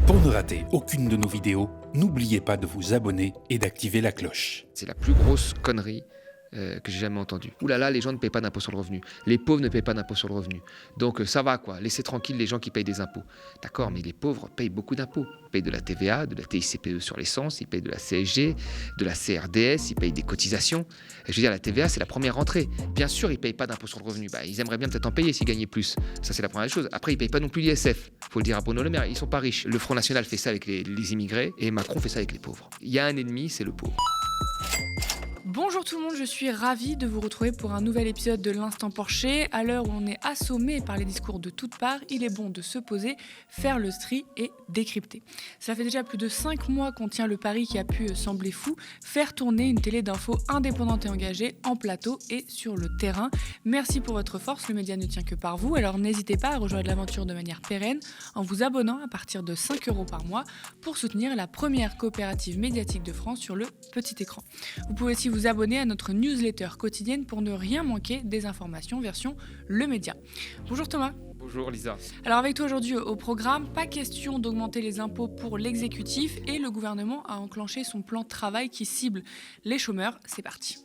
Pour ne rater aucune de nos vidéos, n'oubliez pas de vous abonner et d'activer la cloche. C'est la plus grosse connerie que j'ai jamais entendue. Ouh là là, les gens ne payent pas d'impôt sur le revenu. Les pauvres ne payent pas d'impôt sur le revenu. Donc ça va quoi, laissez tranquille les gens qui payent des impôts. D'accord, mais les pauvres payent beaucoup d'impôts. Ils payent de la TVA, de la TICPE sur l'essence, ils payent de la CSG, de la CRDS, ils payent des cotisations. Et je veux dire, la TVA, c'est la première rentrée. Bien sûr, ils ne payent pas d'impôt sur le revenu. Ils aimeraient bien peut-être en payer s'ils gagnaient plus. Ça, c'est la première chose. Après, ils ne payent pas non plus l'ISF. Il faut le dire à Bruno Le Maire, ils ne sont pas riches. Le Front National fait ça avec les immigrés et Macron fait ça avec les pauvres. Il y a un ennemi, c'est le pauvre. Bonjour tout le monde, je suis ravie de vous retrouver pour un nouvel épisode de l'Instant Porcher. À l'heure où on est assommé par les discours de toutes parts, il est bon de se poser, faire le tri et décrypter. Ça fait déjà plus de 5 mois qu'on tient le pari qui a pu sembler fou, faire tourner une télé d'infos indépendante et engagée en plateau et sur le terrain. Merci pour votre force, le média ne tient que par vous, alors n'hésitez pas à rejoindre l'aventure de manière pérenne en vous abonnant à partir de 5 € par mois pour soutenir la première coopérative médiatique de France sur le petit écran. Vous pouvez aussi vous abonner à notre newsletter quotidienne pour ne rien manquer des informations version Le Média. Bonjour Thomas. Bonjour Lisa. Alors avec toi aujourd'hui au programme, pas question d'augmenter les impôts pour l'exécutif et le gouvernement a enclenché son plan de travail qui cible les chômeurs. C'est parti.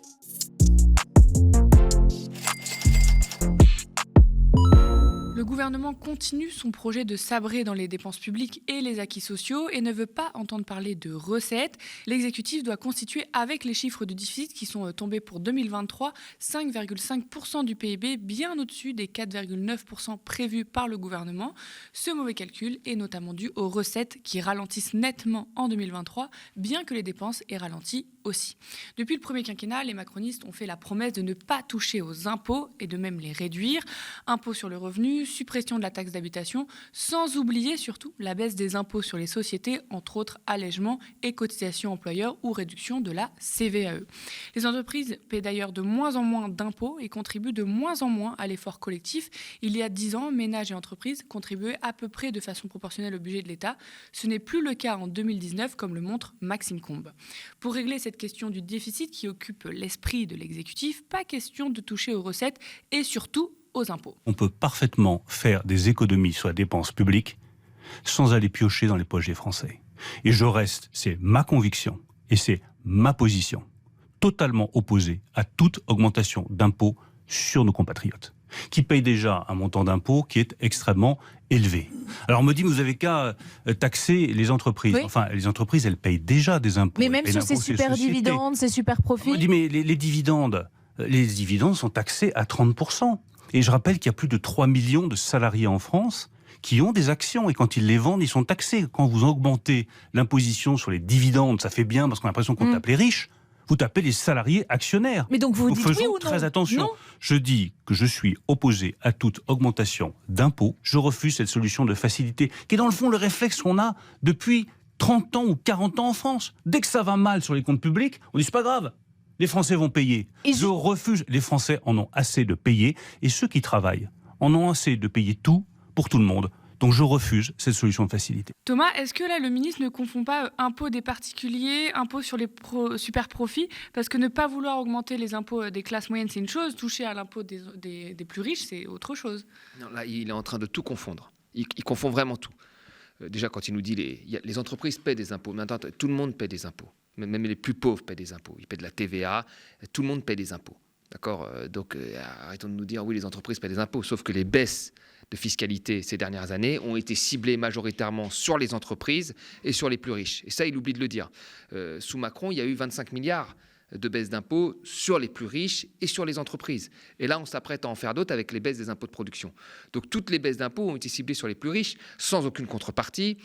Le gouvernement continue son projet de sabrer dans les dépenses publiques et les acquis sociaux et ne veut pas entendre parler de recettes. L'exécutif doit constituer, avec les chiffres de déficit qui sont tombés pour 2023, 5,5% du PIB, bien au-dessus des 4,9% prévus par le gouvernement. Ce mauvais calcul est notamment dû aux recettes qui ralentissent nettement en 2023, bien que les dépenses aient ralenti aussi. Depuis le premier quinquennat, les macronistes ont fait la promesse de ne pas toucher aux impôts et de même les réduire. Impôts sur le revenu, suppression de la taxe d'habitation, sans oublier surtout la baisse des impôts sur les sociétés, entre autres allègements et cotisations employeurs ou réduction de la CVAE. Les entreprises paient d'ailleurs de moins en moins d'impôts et contribuent de moins en moins à l'effort collectif. Il y a 10 ans, ménages et entreprises contribuaient à peu près de façon proportionnelle au budget de l'État. Ce n'est plus le cas en 2019, comme le montre Maxime Combes. Pour régler cette question du déficit qui occupe l'esprit de l'exécutif, pas question de toucher aux recettes et surtout aux impôts. On peut parfaitement faire des économies sur la dépense publique sans aller piocher dans les poches des Français. Et je reste, c'est ma conviction et c'est ma position, totalement opposée à toute augmentation d'impôts sur nos compatriotes, qui payent déjà un montant d'impôt qui est extrêmement élevé. Alors on me dit, mais vous avez qu'à taxer les entreprises. Oui. Enfin, les entreprises, elles payent déjà des impôts. Mais même sur ces super dividendes, ces super profits. On me dit, mais les dividendes sont taxés à 30%. Et je rappelle qu'il y a plus de 3 millions de salariés en France qui ont des actions et quand ils les vendent, ils sont taxés. Quand vous augmentez l'imposition sur les dividendes, ça fait bien parce qu'on a l'impression qu'on tape les riches, vous tapez les salariés actionnaires. Mais donc vous dites oui ou non ? Très attention. Non. Je dis que je suis opposé à toute augmentation d'impôts. Je refuse cette solution de facilité qui est dans le fond le réflexe qu'on a depuis 30 ans ou 40 ans en France. Dès que ça va mal sur les comptes publics, on dit c'est pas grave. Les Français vont payer. Je refuse. Les Français en ont assez de payer. Et ceux qui travaillent en ont assez de payer tout pour tout le monde. Donc je refuse cette solution de facilité. Thomas, est-ce que là, le ministre ne confond pas impôt des particuliers, impôt sur les super profits ? Parce que ne pas vouloir augmenter les impôts des classes moyennes, c'est une chose. Toucher à l'impôt des plus riches, c'est autre chose. Non, là, il est en train de tout confondre. Il confond vraiment tout. Déjà, quand il nous dit les entreprises paient des impôts. Maintenant, tout le monde paie des impôts. Même les plus pauvres paient des impôts. Ils paient de la TVA. Tout le monde paie des impôts. D'accord ? Donc, arrêtons de nous dire, oui, les entreprises paient des impôts. Sauf que les baisses de fiscalité ces dernières années ont été ciblées majoritairement sur les entreprises et sur les plus riches. Et ça, il oublie de le dire. Sous Macron, il y a eu 25 milliards de baisse d'impôts sur les plus riches et sur les entreprises. Et là, on s'apprête à en faire d'autres avec les baisses des impôts de production. Donc, toutes les baisses d'impôts ont été ciblées sur les plus riches, sans aucune contrepartie.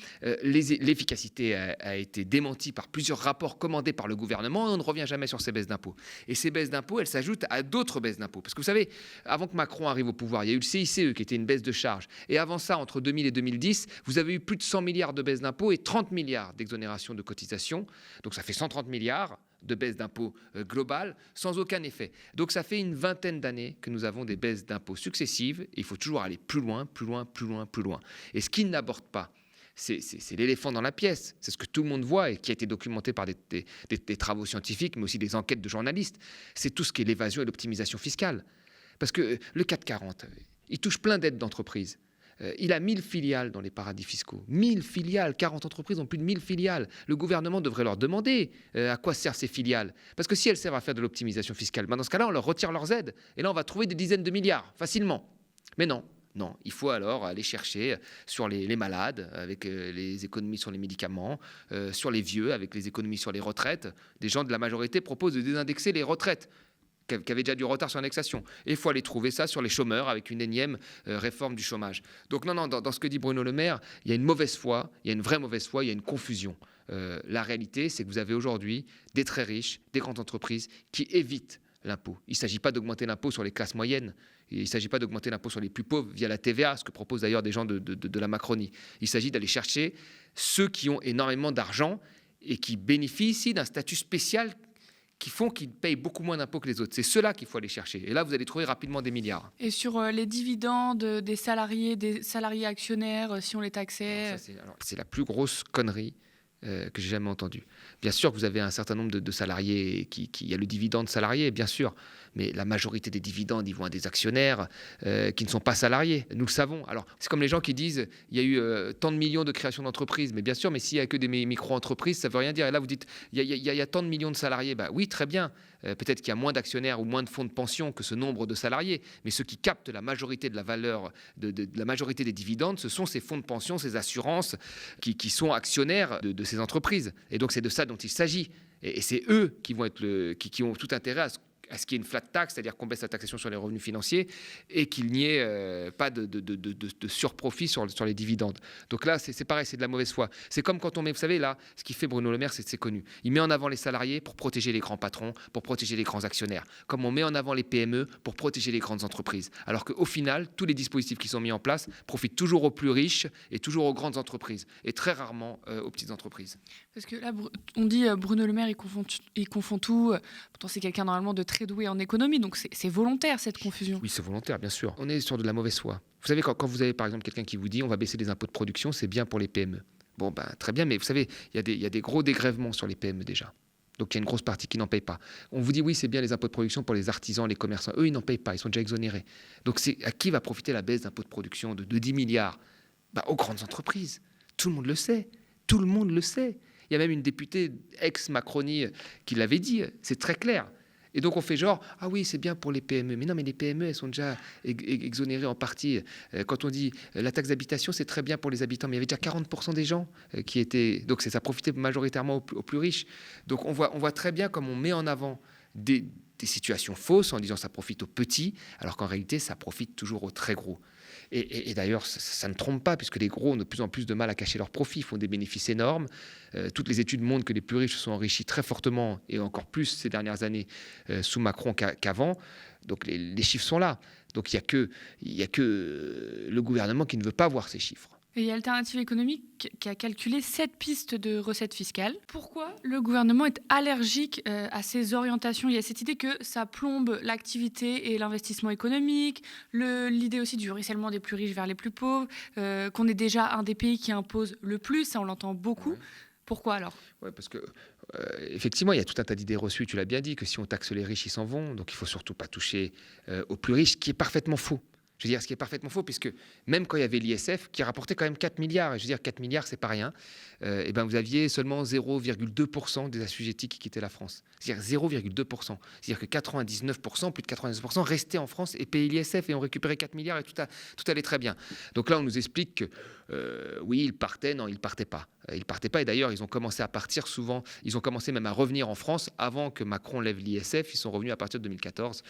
L'efficacité a été démentie par plusieurs rapports commandés par le gouvernement et on ne revient jamais sur ces baisses d'impôts. Et ces baisses d'impôts, elles s'ajoutent à d'autres baisses d'impôts. Parce que vous savez, avant que Macron arrive au pouvoir, il y a eu le CICE qui était une baisse de charges. Et avant ça, entre 2000 et 2010, vous avez eu plus de 100 milliards de baisses d'impôts et 30 milliards d'exonération de cotisations. Donc, ça fait 130 milliards de baisse d'impôts globale, sans aucun effet. Donc ça fait une vingtaine d'années que nous avons des baisses d'impôts successives, et il faut toujours aller plus loin, plus loin, plus loin, plus loin. Et ce qu'il n'aborde pas, c'est l'éléphant dans la pièce, c'est ce que tout le monde voit et qui a été documenté par des travaux scientifiques, mais aussi des enquêtes de journalistes, c'est tout ce qui est l'évasion et l'optimisation fiscale. Parce que le 440, il touche plein d'aides d'entreprises. Il a 1000 filiales dans les paradis fiscaux. 1000 filiales, 40 entreprises ont plus de 1000 filiales. Le gouvernement devrait leur demander à quoi servent ces filiales. Parce que si elles servent à faire de l'optimisation fiscale, dans ce cas-là, on leur retire leurs aides. Et là, on va trouver des dizaines de milliards, facilement. Mais non. Non, il faut alors aller chercher sur les malades, avec les économies sur les médicaments, sur les vieux, avec les économies sur les retraites. Des gens de la majorité proposent de désindexer les retraites, qui avaient déjà du retard sur l'indexation. Et il faut aller trouver ça sur les chômeurs, avec une énième réforme du chômage. Donc non, dans ce que dit Bruno Le Maire, il y a une mauvaise foi, il y a une vraie mauvaise foi, il y a une confusion. La réalité, c'est que vous avez aujourd'hui des très riches, des grandes entreprises qui évitent l'impôt. Il ne s'agit pas d'augmenter l'impôt sur les classes moyennes. Il ne s'agit pas d'augmenter l'impôt sur les plus pauvres via la TVA, ce que proposent d'ailleurs des gens de la Macronie. Il s'agit d'aller chercher ceux qui ont énormément d'argent et qui bénéficient d'un statut spécial qui font qu'ils payent beaucoup moins d'impôts que les autres. C'est ceux-là qu'il faut aller chercher. Et là, vous allez trouver rapidement des milliards. Et sur les dividendes des salariés actionnaires, si on les taxait... C'est la plus grosse connerie que j'ai jamais entendue. Bien sûr que vous avez un certain nombre de salariés qui y a le dividende salarié, bien sûr, mais la majorité des dividendes, ils vont à des actionnaires qui ne sont pas salariés. Nous le savons. Alors, c'est comme les gens qui disent il y a eu tant de millions de créations d'entreprises. Mais bien sûr, mais s'il n'y a que des micro-entreprises, ça ne veut rien dire. Et là, vous dites il y a tant de millions de salariés. Bah, oui, très bien. Peut-être qu'il y a moins d'actionnaires ou moins de fonds de pension que ce nombre de salariés. Mais ceux qui captent la majorité de la valeur, de la majorité des dividendes, ce sont ces fonds de pension, ces assurances qui sont actionnaires de ces entreprises. Et donc, c'est de ça dont il s'agit. Et c'est eux qui vont être qui ont tout intérêt à ce qu'il y ait une flat tax, c'est-à-dire qu'on baisse la taxation sur les revenus financiers et qu'il n'y ait pas de surprofit sur les dividendes. Donc là, c'est pareil, c'est de la mauvaise foi. C'est comme quand on met, vous savez, là, ce qu'il fait Bruno Le Maire, c'est connu. Il met en avant les salariés pour protéger les grands patrons, pour protéger les grands actionnaires. Comme on met en avant les PME pour protéger les grandes entreprises. Alors qu'au final, tous les dispositifs qui sont mis en place profitent toujours aux plus riches et toujours aux grandes entreprises et très rarement aux petites entreprises. Parce que là, on dit Bruno Le Maire, il confond tout. Pourtant, c'est quelqu'un normalement de très doué en économie, donc c'est volontaire cette confusion. Oui, c'est volontaire, bien sûr. On est sur de la mauvaise foi. Vous savez, quand vous avez par exemple quelqu'un qui vous dit on va baisser les impôts de production, c'est bien pour les PME. Bon, ben très bien, mais vous savez, il y a des gros dégrèvements sur les PME déjà. Donc il y a une grosse partie qui n'en paye pas. On vous dit oui, c'est bien les impôts de production pour les artisans, les commerçants. Eux, ils n'en payent pas, ils sont déjà exonérés. Donc à qui va profiter la baisse d'impôts de production de 10 milliards ? Ben, aux grandes entreprises. Tout le monde le sait. Tout le monde le sait. Il y a même une députée ex-Macronie qui l'avait dit, c'est très clair. Et donc on fait genre, ah oui, c'est bien pour les PME. Mais non, mais les PME, elles sont déjà exonérées en partie. Quand on dit la taxe d'habitation, c'est très bien pour les habitants, mais il y avait déjà 40% des gens qui étaient... Donc ça profitait majoritairement aux plus riches. Donc on voit très bien comme on met en avant des situations fausses en disant ça profite aux petits, alors qu'en réalité, ça profite toujours aux très gros. Et d'ailleurs, ça ne trompe pas, puisque les gros ont de plus en plus de mal à cacher leurs profits, ils font des bénéfices énormes. Toutes les études montrent que les plus riches se sont enrichis très fortement, et encore plus ces dernières années, sous Macron qu'avant. Donc les chiffres sont là. Donc il n'y a que le gouvernement qui ne veut pas voir ces chiffres. Et il y a Alternative économique qui a calculé 7 pistes de recettes fiscales. Pourquoi le gouvernement est allergique à ces orientations ? Il y a cette idée que ça plombe l'activité et l'investissement économique, l'idée aussi du ruissellement des plus riches vers les plus pauvres, qu'on est déjà un des pays qui impose le plus, ça on l'entend beaucoup. Ouais. Pourquoi alors ? Ouais, parce que effectivement, il y a tout un tas d'idées reçues, tu l'as bien dit, que si on taxe les riches, ils s'en vont, donc il ne faut surtout pas toucher aux plus riches, ce qui est parfaitement faux. Je veux dire, ce qui est parfaitement faux, puisque même quand il y avait l'ISF, qui rapportait quand même 4 milliards, et je veux dire, 4 milliards, c'est pas rien, et ben vous aviez seulement 0,2% des assujettis qui quittaient la France. C'est-à-dire 0,2%. C'est-à-dire que 99%, plus de 99% restaient en France et payaient l'ISF, et on récupérait 4 milliards, et tout allait très bien. Donc là, on nous explique que, oui, ils partaient, non, ils ne partaient pas. Ils ne partaient pas, et d'ailleurs, ils ont commencé à partir souvent, ils ont commencé même à revenir en France avant que Macron lève l'ISF, ils sont revenus à partir de 2014.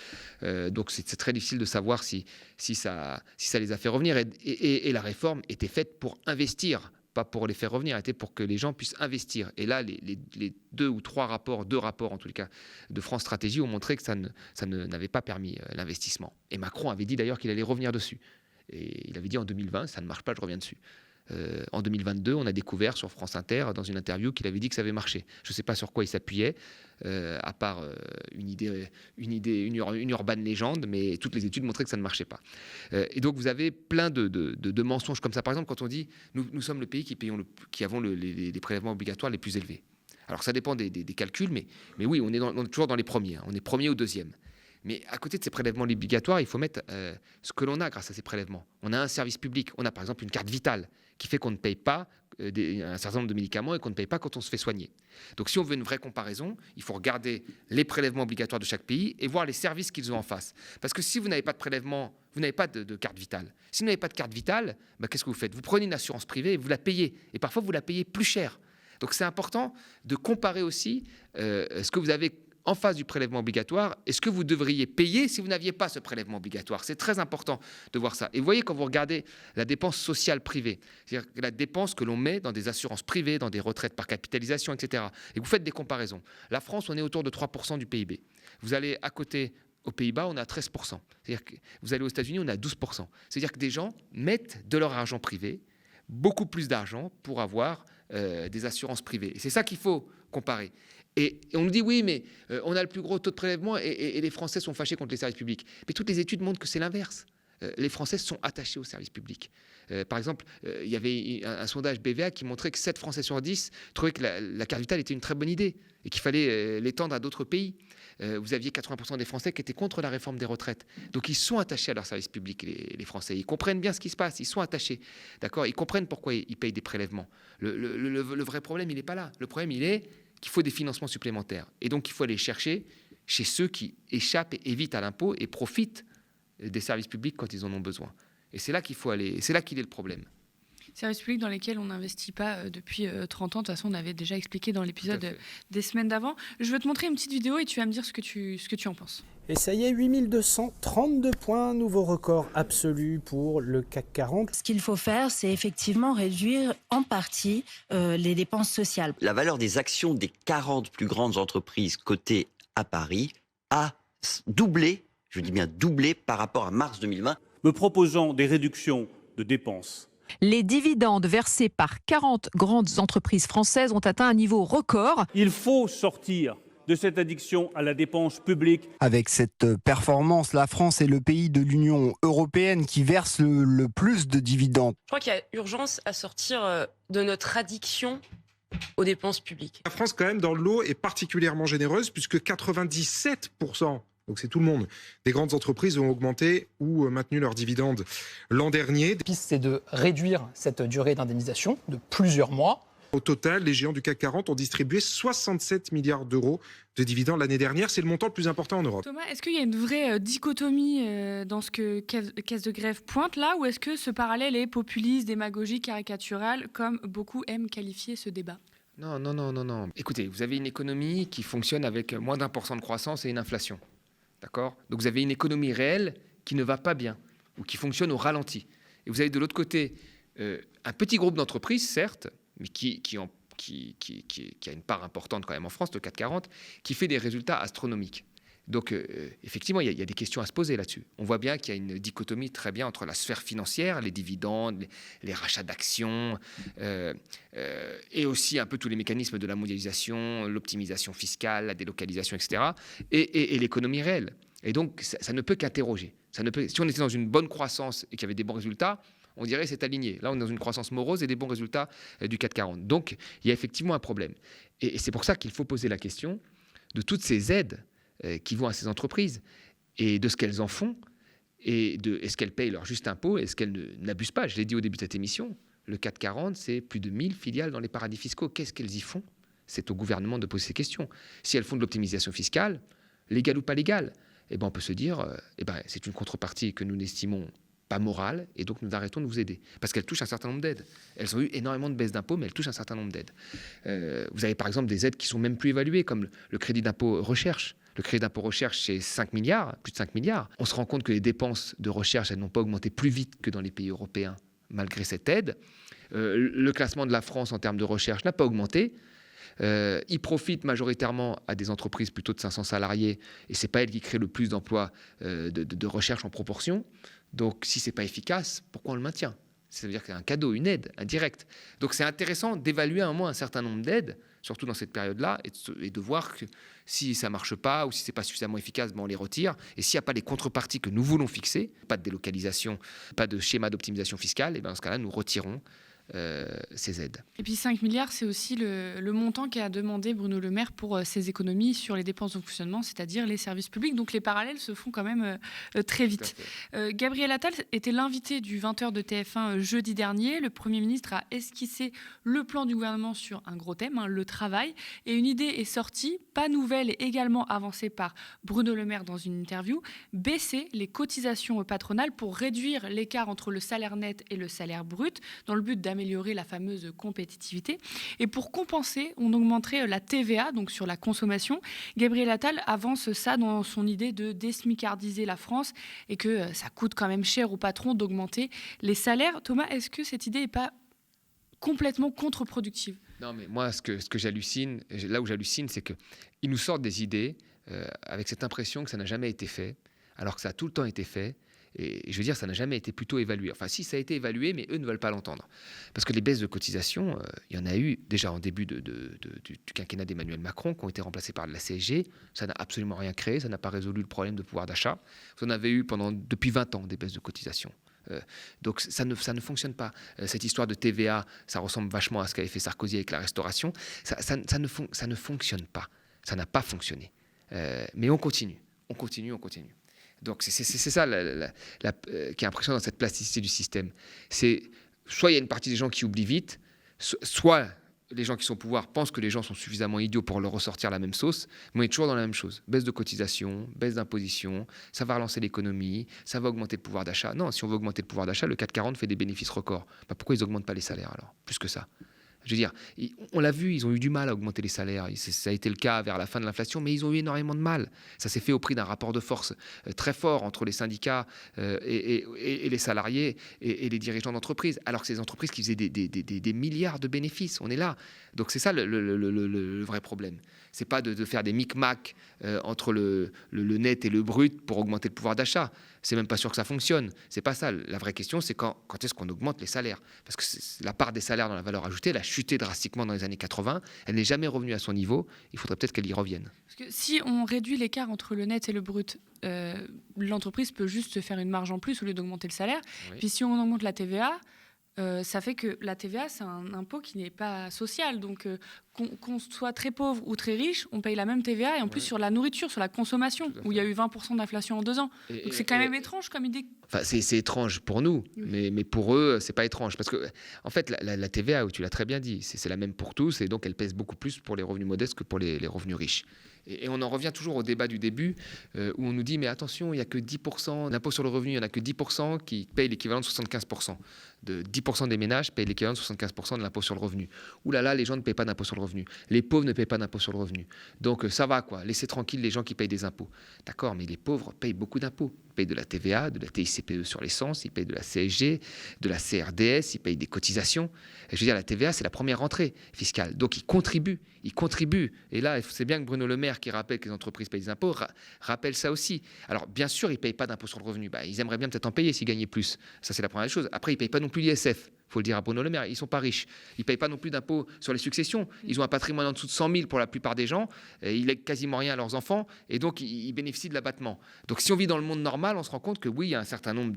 Donc c'est très difficile de savoir si ça les a fait revenir. Et la réforme était faite pour investir, pas pour les faire revenir, était pour que les gens puissent investir. Et là, les deux rapports en tout cas, de France Stratégie ont montré que ça n'avait pas permis l'investissement. Et Macron avait dit d'ailleurs qu'il allait revenir dessus. Et il avait dit en 2020, ça ne marche pas, je reviens dessus. En 2022, on a découvert sur France Inter, dans une interview, qu'il avait dit que ça avait marché. Je ne sais pas sur quoi il s'appuyait, à part une urbaine légende, mais toutes les études montraient que ça ne marchait pas. Et donc, vous avez plein de mensonges comme ça. Par exemple, quand on dit « nous sommes le pays qui avons les prélèvements obligatoires les plus élevés ». Alors, ça dépend des calculs, mais oui, on est toujours dans les premiers. On est premier ou deuxième. Mais à côté de ces prélèvements obligatoires, il faut mettre ce que l'on a grâce à ces prélèvements. On a un service public, on a par exemple une carte vitale qui fait qu'on ne paye pas un certain nombre de médicaments et qu'on ne paye pas quand on se fait soigner. Donc si on veut une vraie comparaison, il faut regarder les prélèvements obligatoires de chaque pays et voir les services qu'ils ont en face. Parce que si vous n'avez pas de prélèvement, vous n'avez pas de carte vitale. Si vous n'avez pas de carte vitale, qu'est-ce que vous faites ? Vous prenez une assurance privée et vous la payez. Et parfois, vous la payez plus cher. Donc c'est important de comparer aussi ce que vous avez en face du prélèvement obligatoire et ce que vous devriez payer si vous n'aviez pas ce prélèvement obligatoire. C'est très important de voir ça. Et vous voyez, quand vous regardez la dépense sociale privée, c'est-à-dire la dépense que l'on met dans des assurances privées, dans des retraites par capitalisation, etc., et vous faites des comparaisons. La France, on est autour de 3% du PIB. Vous allez à côté, aux Pays-Bas, on est à 13%. C'est-à-dire que vous allez aux États-Unis, on est à 12%. C'est-à-dire que des gens mettent de leur argent privé, beaucoup plus d'argent pour avoir des assurances privées. Et c'est ça qu'il faut comparer. Et on nous dit, oui, mais on a le plus gros taux de prélèvement et les Français sont fâchés contre les services publics. Mais toutes les études montrent que c'est l'inverse. Les Français sont attachés aux services publics. Par exemple, il y avait un sondage BVA qui montrait que 7 Français sur 10 trouvaient que la carte vitale était une très bonne idée et qu'il fallait l'étendre à d'autres pays. Vous aviez 80% des Français qui étaient contre la réforme des retraites. Donc ils sont attachés à leurs services publics, les Français. Ils comprennent bien ce qui se passe, ils sont attachés. D'accord ? Ils comprennent pourquoi ils payent des prélèvements. Le vrai problème, il n'est pas là. Le problème, il est qu'il faut des financements supplémentaires. Et donc il faut aller chercher chez ceux qui échappent et évitent à l'impôt et profitent des services publics quand ils en ont besoin. Et c'est là qu'il faut aller, c'est là qu'il est le problème. Services publics dans lesquels on n'investit pas depuis 30 ans. De toute façon, on avait déjà expliqué dans l'épisode des semaines d'avant. Je veux te montrer une petite vidéo et tu vas me dire ce que tu en penses. Et ça y est, 8232 points, nouveau record absolu pour le CAC 40. Ce qu'il faut faire, c'est effectivement réduire en partie les dépenses sociales. La valeur des actions des 40 plus grandes entreprises cotées à Paris a doublé, je dis bien doublé, par rapport à mars 2020. Me proposant des réductions de dépenses. Les dividendes versés par 40 grandes entreprises françaises ont atteint un niveau record. Il faut sortir de cette addiction à la dépense publique. Avec cette performance, la France est le pays de l'Union européenne qui verse le plus de dividendes. Je crois qu'il y a urgence à sortir de notre addiction aux dépenses publiques. La France, quand même, dans le lot, est particulièrement généreuse puisque 97%, donc c'est tout le monde, des grandes entreprises ont augmenté ou maintenu leurs dividendes l'an dernier. La piste, c'est de réduire cette durée d'indemnisation de plusieurs mois. Au total, les géants du CAC 40 ont distribué 67 milliards d'euros de dividendes l'année dernière. C'est le montant le plus important en Europe. Thomas, est-ce qu'il y a une vraie dichotomie dans ce que Caisse de Grève pointe là, ou est-ce que ce parallèle est populiste, démagogique, caricatural, comme beaucoup aiment qualifier ce débat ? Non. Écoutez, vous avez une économie qui fonctionne avec moins d'1% de croissance et une inflation. D'accord ? Donc vous avez une économie réelle qui ne va pas bien, ou qui fonctionne au ralenti. Et vous avez de l'autre côté un petit groupe d'entreprises, certes, mais qui a une part importante quand même en France, le CAC 40, qui fait des résultats astronomiques. Donc, effectivement, il y a des questions à se poser là-dessus. On voit bien qu'il y a une dichotomie très bien entre la sphère financière, les dividendes, les rachats d'actions, et aussi un peu tous les mécanismes de la mondialisation, l'optimisation fiscale, la délocalisation, etc., et l'économie réelle. Et donc, ça ne peut qu'interroger. Si on était dans une bonne croissance et qu'il y avait des bons résultats, on dirait que c'est aligné. Là, on est dans une croissance morose et des bons résultats du CAC 40. Donc, il y a effectivement un problème. Et c'est pour ça qu'il faut poser la question de toutes ces aides qui vont à ces entreprises et de ce qu'elles en font et est-ce qu'elles payent leur juste impôt, est-ce qu'elles n'abusent pas. Je l'ai dit au début de cette émission, le CAC 40, c'est plus de 1000 filiales dans les paradis fiscaux. Qu'est-ce qu'elles y font ? C'est au gouvernement de poser ces questions. Si elles font de l'optimisation fiscale, légale ou pas légale, on peut se dire c'est une contrepartie que nous n'estimons pas morale, et donc nous arrêtons de vous aider. Parce qu'elles touchent un certain nombre d'aides. Elles ont eu énormément de baisses d'impôts, mais elles touchent un certain nombre d'aides. Vous avez par exemple des aides qui sont même plus évaluées, comme le crédit d'impôt recherche. Le crédit d'impôt recherche, c'est 5 milliards, plus de 5 milliards. On se rend compte que les dépenses de recherche, elles n'ont pas augmenté plus vite que dans les pays européens, malgré cette aide. Le classement de la France en termes de recherche n'a pas augmenté. Il profite majoritairement à des entreprises plutôt de 500 salariés, et ce n'est pas elles qui créent le plus d'emplois de recherche en proportion. Donc, si ce n'est pas efficace, pourquoi on le maintient ? Ça veut dire qu'il y a un cadeau, une aide indirecte. Donc, c'est intéressant d'évaluer à un moment un certain nombre d'aides, surtout dans cette période-là, et de voir que si ça ne marche pas ou si ce n'est pas suffisamment efficace, on les retire. Et s'il n'y a pas les contreparties que nous voulons fixer, pas de délocalisation, pas de schéma d'optimisation fiscale, et dans ce cas-là, nous retirons ces aides. Et puis 5 milliards, c'est aussi le montant qu'a demandé Bruno Le Maire pour ses économies sur les dépenses de fonctionnement, c'est-à-dire les services publics. Donc les parallèles se font quand même très vite. Gabriel Attal était l'invité du 20h de TF1 jeudi dernier. Le Premier ministre a esquissé le plan du gouvernement sur un gros thème, le travail. Et une idée est sortie, pas nouvelle et également avancée par Bruno Le Maire dans une interview, baisser les cotisations patronales pour réduire l'écart entre le salaire net et le salaire brut, dans le but d'améliorer la fameuse compétitivité. Et pour compenser, on augmenterait la TVA, donc sur la consommation. Gabriel Attal avance ça dans son idée de désmicardiser la France et que ça coûte quand même cher aux patrons d'augmenter les salaires. Thomas, est-ce que cette idée n'est pas complètement contre-productive ? Non, mais moi, ce que j'hallucine, là où j'hallucine, c'est qu'ils nous sortent des idées avec cette impression que ça n'a jamais été fait, alors que ça a tout le temps été fait. Et je veux dire, ça n'a jamais été plutôt évalué. Enfin, si, ça a été évalué, mais eux ne veulent pas l'entendre. Parce que les baisses de cotisation, il y en a eu déjà en début du quinquennat d'Emmanuel Macron, qui ont été remplacées par de la CSG. Ça n'a absolument rien créé, ça n'a pas résolu le problème de pouvoir d'achat. Vous en avez eu depuis 20 ans des baisses de cotisation. Donc ça ne fonctionne pas. Cette histoire de TVA, ça ressemble vachement à ce qu'avait fait Sarkozy avec la restauration. Ça ne fonctionne pas. Ça n'a pas fonctionné. Mais on continue. Donc c'est ça qui est impressionnant dans cette plasticité du système. C'est soit il y a une partie des gens qui oublient vite, soit les gens qui sont au pouvoir pensent que les gens sont suffisamment idiots pour leur ressortir la même sauce, mais on est toujours dans la même chose. Baisse de cotisation, baisse d'imposition, ça va relancer l'économie, ça va augmenter le pouvoir d'achat. Non, si on veut augmenter le pouvoir d'achat, le CAC 40 fait des bénéfices records. Pourquoi ils n'augmentent pas les salaires alors, plus que ça ? Je veux dire, on l'a vu, ils ont eu du mal à augmenter les salaires. Ça a été le cas vers la fin de l'inflation, mais ils ont eu énormément de mal. Ça s'est fait au prix d'un rapport de force très fort entre les syndicats et les salariés et les dirigeants d'entreprise, alors que c'est des entreprises qui faisaient des milliards de bénéfices. On est là. Donc c'est ça le vrai problème. C'est pas de faire des micmacs entre le net et le brut pour augmenter le pouvoir d'achat. C'est même pas sûr que ça fonctionne. C'est pas ça. La vraie question, c'est quand est-ce qu'on augmente les salaires ? Parce que la part des salaires dans la valeur ajoutée, elle a chuté drastiquement dans les années 80. Elle n'est jamais revenue à son niveau. Il faudrait peut-être qu'elle y revienne. Parce que si on réduit l'écart entre le net et le brut, l'entreprise peut juste se faire une marge en plus au lieu d'augmenter le salaire. Oui. Puis si on augmente la TVA, ça fait que la TVA, c'est un impôt qui n'est pas social. Donc, qu'on soit très pauvre ou très riche, on paye la même TVA et en plus sur la nourriture, sur la consommation, où il y a eu 20% d'inflation en 2 ans. Donc, c'est quand même étrange comme idée. Enfin, c'est étrange pour nous, oui. mais pour eux, c'est pas étrange. Parce que, en fait, la TVA, tu l'as très bien dit, c'est la même pour tous et donc elle pèse beaucoup plus pour les revenus modestes que pour les revenus riches. Et on en revient toujours au débat du début où on nous dit mais attention, il n'y a que 10% d'impôt sur le revenu, il n'y en a que 10% qui payent l'équivalent de 75%. De 10% des ménages payent l'équivalent de 75% de l'impôt sur le revenu. Ouh là là, les gens ne payent pas d'impôt sur le revenu. Les pauvres ne payent pas d'impôt sur le revenu. Donc ça va quoi, laissez tranquille les gens qui payent des impôts. D'accord, mais les pauvres payent beaucoup d'impôts. Ils payent de la TVA, de la TICPE sur l'essence, ils payent de la CSG, de la CRDS, ils payent des cotisations. Et je veux dire, la TVA, c'est la première rentrée fiscale. Donc ils contribuent. Et là, c'est bien que Bruno Le Maire, qui rappelle que les entreprises payent des impôts, rappelle ça aussi. Alors bien sûr, ils ne payent pas d'impôt sur le revenu. Ils aimeraient bien peut-être en payer s'ils gagnaient plus. Ça, c'est la première chose. Après, ils ne payent pas non plus l'ISF. Il faut le dire à Bruno Le Maire, ils ne sont pas riches. Ils ne payent pas non plus d'impôts sur les successions. Ils ont un patrimoine en dessous de 100 000 pour la plupart des gens. Ils lèguent quasiment rien à leurs enfants et donc ils bénéficient de l'abattement. Donc si on vit dans le monde normal, on se rend compte que oui, il y a un certain nombre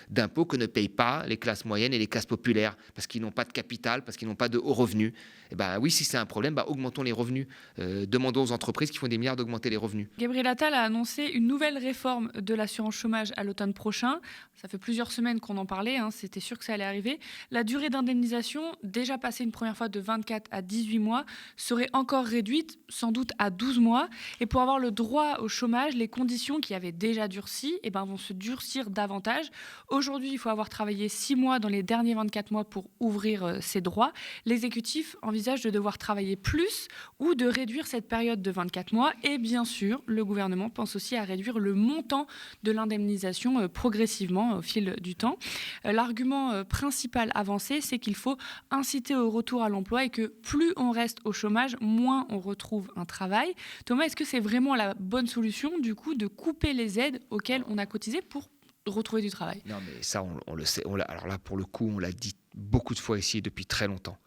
d'impôts que ne payent pas les classes moyennes et les classes populaires parce qu'ils n'ont pas de capital, parce qu'ils n'ont pas de hauts revenus. Et oui, si c'est un problème, augmentons les revenus. Demandons aux entreprises qui font des milliards d'augmenter les revenus. Gabriel Attal a annoncé une nouvelle réforme de l'assurance chômage à l'automne prochain. Ça fait plusieurs semaines qu'on en parlait, c'était sûr que ça allait arriver. La durée d'indemnisation, déjà passée une première fois de 24 à 18 mois, serait encore réduite, sans doute à 12 mois. Et pour avoir le droit au chômage, les conditions qui avaient déjà durci vont se durcir davantage. Aujourd'hui, il faut avoir travaillé 6 mois dans les derniers 24 mois pour ouvrir ses droits. L'exécutif envisage de devoir travailler plus ou de réduire cette période de 24 mois. Et bien sûr, le gouvernement pense aussi à réduire le montant de l'indemnisation progressivement au fil du temps. L'argument principal avancé, c'est qu'il faut inciter au retour à l'emploi et que plus on reste au chômage, moins on retrouve un travail. Thomas, est-ce que c'est vraiment la bonne solution, du coup, de couper les aides auxquelles on a cotisé pour retrouver du travail ? Non, mais ça, on le sait. Alors là, pour le coup, on l'a dit beaucoup de fois ici depuis très longtemps.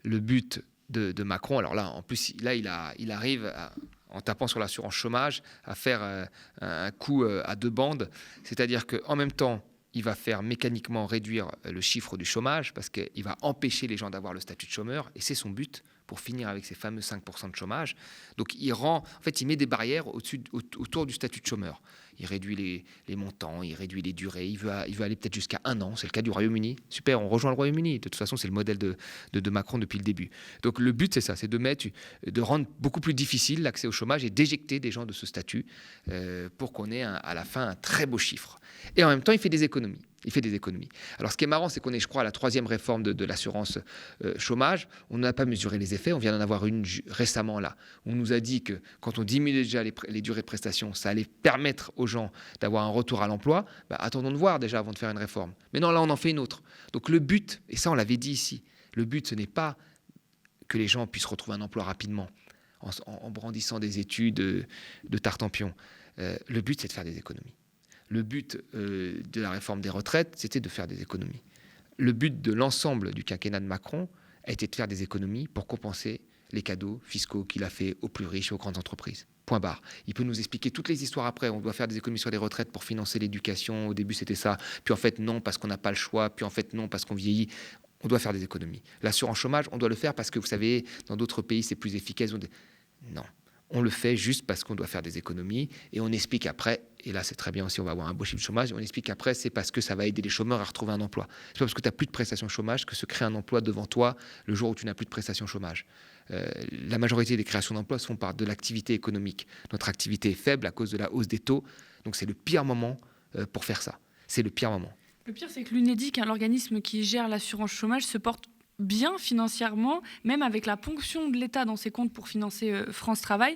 Le but de Macron, alors là, en plus, il arrive en tapant sur l'assurance chômage, à faire un coup à 2 bandes. C'est-à-dire qu'en même temps, il va faire mécaniquement réduire le chiffre du chômage parce qu'il va empêcher les gens d'avoir le statut de chômeur, et c'est son but pour finir avec ces fameux 5% de chômage. Donc il met des barrières autour du statut de chômeur. Il réduit les montants, il réduit les durées, il veut aller peut-être jusqu'à 1 an, c'est le cas du Royaume-Uni. Super, on rejoint le Royaume-Uni, de toute façon c'est le modèle de Macron depuis le début. Donc le but c'est ça, c'est de rendre beaucoup plus difficile l'accès au chômage et d'éjecter des gens de ce statut pour qu'on ait à la fin un très beau chiffre. Et en même temps il fait des économies. Alors, ce qui est marrant, c'est qu'on est, je crois, à la 3e réforme de l'assurance chômage. On n'a pas mesuré les effets. On vient d'en avoir une récemment, là. On nous a dit que quand on diminue déjà les durées de prestation, ça allait permettre aux gens d'avoir un retour à l'emploi. Attendons de voir déjà avant de faire une réforme. Mais non, là, on en fait une autre. Donc, le but, et ça, on l'avait dit ici, le but, ce n'est pas que les gens puissent retrouver un emploi rapidement en brandissant des études de Tartampion. Le but, c'est de faire des économies. Le but de la réforme des retraites, c'était de faire des économies. Le but de l'ensemble du quinquennat de Macron a été de faire des économies pour compenser les cadeaux fiscaux qu'il a fait aux plus riches et aux grandes entreprises. Point barre. Il peut nous expliquer toutes les histoires après. On doit faire des économies sur les retraites pour financer l'éducation. Au début, c'était ça. Puis en fait, non, parce qu'on n'a pas le choix. Puis en fait, non, parce qu'on vieillit. On doit faire des économies. L'assurance chômage, on doit le faire parce que, vous savez, dans d'autres pays, c'est plus efficace. Non. On le fait juste parce qu'on doit faire des économies et on explique après, et là c'est très bien aussi, on va avoir un beau chiffre de chômage, on explique après c'est parce que ça va aider les chômeurs à retrouver un emploi. C'est pas parce que tu n'as plus de prestations chômage que se crée un emploi devant toi le jour où tu n'as plus de prestations chômage. La majorité des créations d'emplois se font par de l'activité économique. Notre activité est faible à cause de la hausse des taux, donc c'est le pire moment pour faire ça. C'est le pire moment. Le pire, c'est que l'UNEDIC, l'organisme qui gère l'assurance chômage, se porte bien financièrement, même avec la ponction de l'État dans ses comptes pour financer France Travail,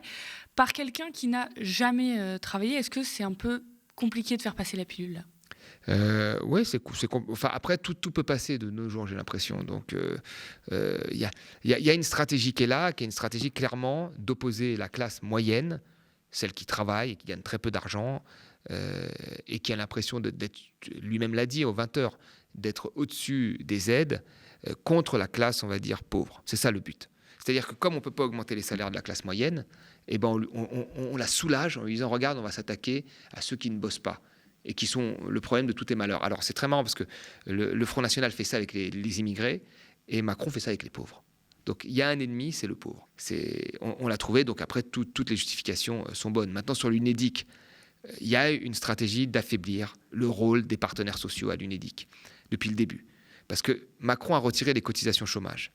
par quelqu'un qui n'a jamais travaillé. Est-ce que c'est un peu compliqué de faire passer la pilule là? Oui, enfin, après, tout peut passer de nos jours, j'ai l'impression. Donc, il y a une stratégie qui est là, qui est une stratégie clairement d'opposer la classe moyenne, celle qui travaille et qui gagne très peu d'argent, et qui a l'impression d'être, lui-même l'a dit aux 20h, d'être au-dessus des aides, contre la classe, on va dire, pauvre. C'est ça le but. C'est-à-dire que comme on ne peut pas augmenter les salaires de la classe moyenne, eh ben on la soulage en lui disant « Regarde, on va s'attaquer à ceux qui ne bossent pas » et qui sont le problème de tous tes malheurs. Alors c'est très marrant parce que le Front National fait ça avec les immigrés et Macron fait ça avec les pauvres. Donc il y a un ennemi, c'est le pauvre. On l'a trouvé, donc après toutes les justifications sont bonnes. Maintenant sur l'UNEDIC, il y a une stratégie d'affaiblir le rôle des partenaires sociaux à l'UNEDIC depuis le début. Parce que Macron a retiré les cotisations chômage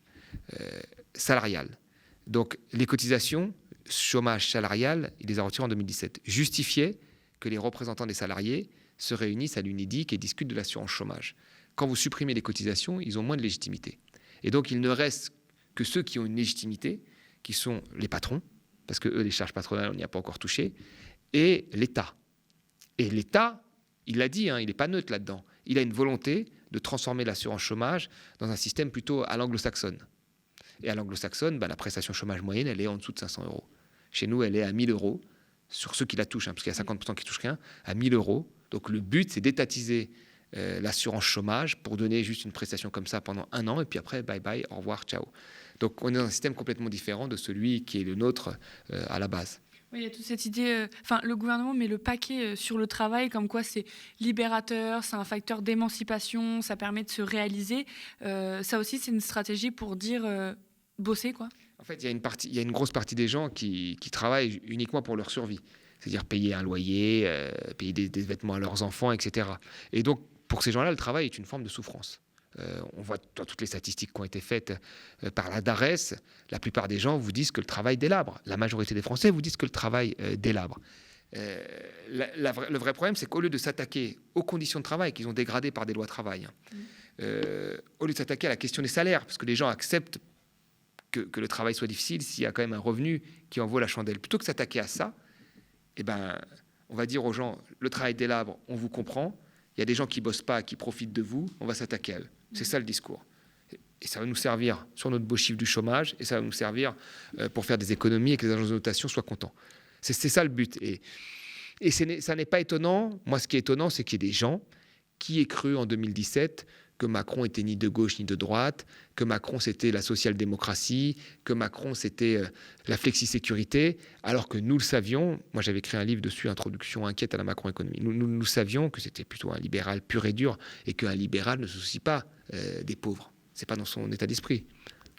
salariales. Donc les cotisations chômage salariales, il les a retirées en 2017. Justifiait que les représentants des salariés se réunissent à l'UNEDIC et discutent de l'assurance chômage. Quand vous supprimez les cotisations, ils ont moins de légitimité. Et donc il ne reste que ceux qui ont une légitimité, qui sont les patrons, parce que eux, les charges patronales, on n'y a pas encore touché, et l'État. Et l'État, il l'a dit, il n'est pas neutre là-dedans. Il a une volonté de transformer l'assurance chômage dans un système plutôt à l'anglo-saxonne. Et à l'anglo-saxonne, la prestation chômage moyenne, elle est en dessous de 500 €. Chez nous, elle est à 1 000 € sur ceux qui la touchent, parce qu'il y a 50% qui ne touchent rien, à 1 000 €. Donc le but, c'est d'étatiser l'assurance chômage pour donner juste une prestation comme ça pendant 1 an, et puis après, bye bye, au revoir, ciao. Donc on est dans un système complètement différent de celui qui est le nôtre à la base. Oui, il y a toute cette idée, le gouvernement met le paquet sur le travail, comme quoi c'est libérateur, c'est un facteur d'émancipation, ça permet de se réaliser. Ça aussi, c'est une stratégie pour dire bosser, quoi. En fait, il y a une grosse partie des gens qui travaillent uniquement pour leur survie. C'est-à-dire payer un loyer, payer des vêtements à leurs enfants, etc. Et donc, pour ces gens-là, le travail est une forme de souffrance. On voit dans toutes les statistiques qui ont été faites par la DARES, la plupart des gens vous disent que le travail délabre. La majorité des Français vous disent que le travail délabre. Le vrai problème, c'est qu'au lieu de s'attaquer aux conditions de travail qu'ils ont dégradées par des lois travail, au lieu de s'attaquer à la question des salaires, parce que les gens acceptent que le travail soit difficile s'il y a quand même un revenu qui en vaut la chandelle, plutôt que de s'attaquer à ça, on va dire aux gens, le travail délabre, on vous comprend, il y a des gens qui ne bossent pas, qui profitent de vous, on va s'attaquer à eux. C'est ça le discours. Et ça va nous servir sur notre beau chiffre du chômage, et ça va nous servir pour faire des économies et que les agences de notation soient contents. C'est ça le but. Et ça n'est pas étonnant. Moi, ce qui est étonnant, c'est qu'il y ait des gens qui aient cru en 2017 que Macron était ni de gauche ni de droite, que Macron c'était la social-démocratie, que Macron c'était la flexi-sécurité, alors que nous le savions, moi j'avais écrit un livre dessus, Introduction inquiète à la Macron-économie, nous savions que c'était plutôt un libéral pur et dur, et qu'un libéral ne se soucie pas des pauvres. C'est pas dans son état d'esprit.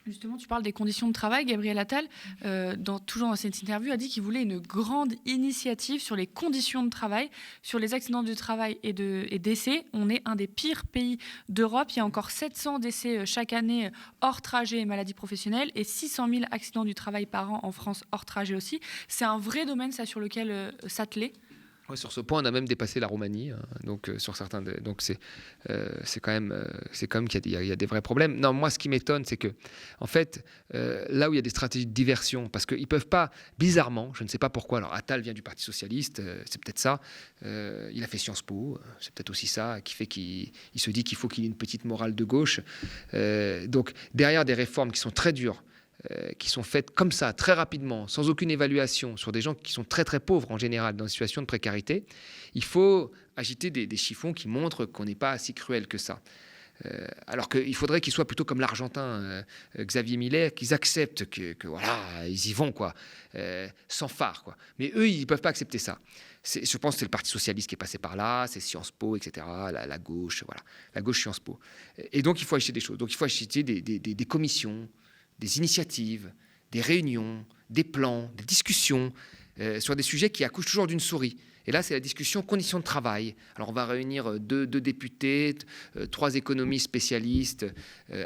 Justement, tu parles des conditions de travail. Gabriel Attal, toujours dans cette interview, a dit qu'il voulait une grande initiative sur les conditions de travail, sur les accidents du travail et décès. On est un des pires pays d'Europe. Il y a encore 700 décès chaque année hors trajet et maladies professionnelles et 600 000 accidents du travail par an en France hors trajet aussi. C'est un vrai domaine, ça, sur lequel s'atteler. Ouais, sur ce point, on a même dépassé la Roumanie. Donc, sur certains, donc c'est quand même qu'il y a des vrais problèmes. Non, moi, ce qui m'étonne, c'est que, en fait, là où il y a des stratégies de diversion, parce qu'ils peuvent pas, bizarrement, je ne sais pas pourquoi. Alors, Attal vient du Parti socialiste, c'est peut-être ça. Il a fait Sciences Po, c'est peut-être aussi ça qui fait qu'il se dit qu'il faut qu'il y ait une petite morale de gauche. Donc, derrière des réformes qui sont très dures, qui sont faites comme ça, très rapidement, sans aucune évaluation, sur des gens qui sont très très pauvres en général, dans une situation de précarité, il faut agiter des chiffons qui montrent qu'on n'est pas si cruel que ça. Alors qu'il faudrait qu'ils soient plutôt comme l'Argentin Xavier Milei, qu'ils acceptent que voilà, ils y vont, quoi, sans phare, quoi. Mais eux, ils ne peuvent pas accepter ça. Je pense que c'est le Parti socialiste qui est passé par là, c'est Sciences Po, etc., la gauche, voilà, la gauche Sciences Po. Et donc, il faut agiter des choses. Donc, il faut agiter des commissions, des initiatives, des réunions, des plans, des discussions sur des sujets qui accouchent toujours d'une souris. Et là, c'est la discussion conditions de travail. Alors, on va réunir deux députés, 3 économistes spécialistes,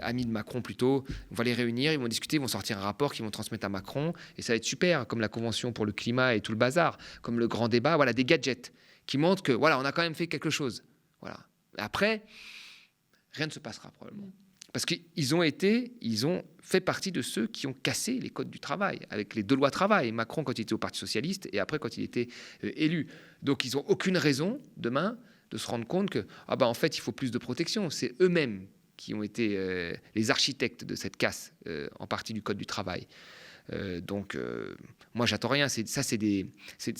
amis de Macron plutôt. On va les réunir, ils vont discuter, ils vont sortir un rapport qu'ils vont transmettre à Macron. Et ça va être super, comme la Convention pour le climat et tout le bazar, comme le grand débat. Voilà, des gadgets qui montrent que, voilà, on a quand même fait quelque chose. Voilà. Après, rien ne se passera probablement. Parce qu'ils ont fait partie de ceux qui ont cassé les codes du travail, avec les 2 lois travail. Macron quand il était au Parti socialiste et après quand il était élu. Donc ils n'ont aucune raison, demain, de se rendre compte que, en fait, il faut plus de protection. C'est eux-mêmes qui ont été les architectes de cette casse, en partie du code du travail. Donc, moi, j'attends rien. C'est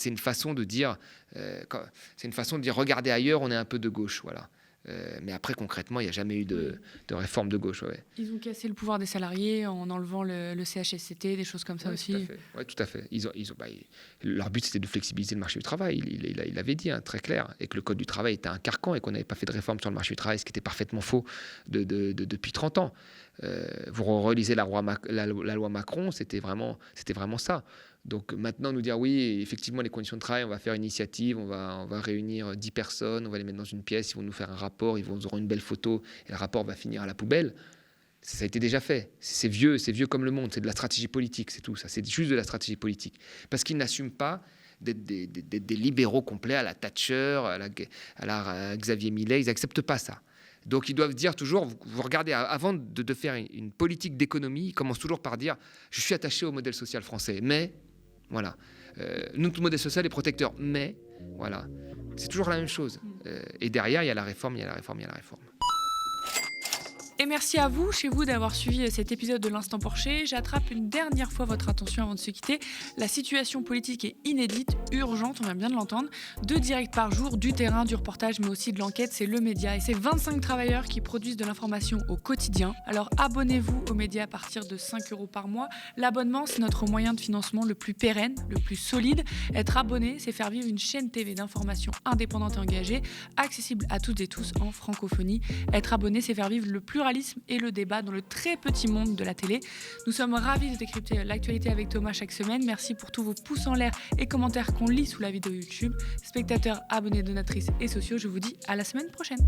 une façon de dire, regardez ailleurs, on est un peu de gauche, voilà. Mais après, concrètement, il n'y a jamais eu de réforme de gauche. Ouais. Ils ont cassé le pouvoir des salariés en enlevant le CHSCT, des choses comme ça aussi. Oui, tout à fait. Leur but, c'était de flexibiliser le marché du travail. Il l'avait dit, très clair, et que le code du travail était un carcan et qu'on n'avait pas fait de réforme sur le marché du travail, ce qui était parfaitement faux depuis 30 ans. Vous relisez la loi Macron, c'était vraiment ça. Donc maintenant, nous dire oui, effectivement, les conditions de travail, on va faire une initiative, on va réunir 10 personnes, on va les mettre dans une pièce, ils vont nous faire un rapport, ils auront une belle photo, et le rapport va finir à la poubelle. Ça a été déjà fait. C'est vieux comme le monde, c'est de la stratégie politique, c'est tout ça. C'est juste de la stratégie politique. Parce qu'ils n'assument pas d'être des libéraux complets à la Thatcher, à la Xavier Milei, ils n'acceptent pas ça. Donc ils doivent dire toujours, vous regardez, avant de faire une politique d'économie, ils commencent toujours par dire, je suis attaché au modèle social français, mais... Voilà. Notre modèle social est protecteur, mais voilà, c'est toujours la même chose. Et derrière, il y a la réforme. Et merci à vous, chez vous, d'avoir suivi cet épisode de l'Instant Porcher. J'attrape une dernière fois votre attention avant de se quitter. La situation politique est inédite, urgente, on vient bien de l'entendre. 2 directs par jour, du terrain, du reportage, mais aussi de l'enquête, c'est le média. Et c'est 25 travailleurs qui produisent de l'information au quotidien. Alors abonnez-vous aux médias à partir de 5 € par mois. L'abonnement, c'est notre moyen de financement le plus pérenne, le plus solide. Être abonné, c'est faire vivre une chaîne TV d'information indépendante et engagée, accessible à toutes et tous en francophonie. Être abonné, c'est faire vivre le pluralisme et le débat dans le très petit monde de la télé. Nous sommes ravis de décrypter l'actualité avec Thomas chaque semaine. Merci pour tous vos pouces en l'air et commentaires qu'on lit sous la vidéo YouTube. Spectateurs, abonnés, donatrices et sociaux, je vous dis à la semaine prochaine.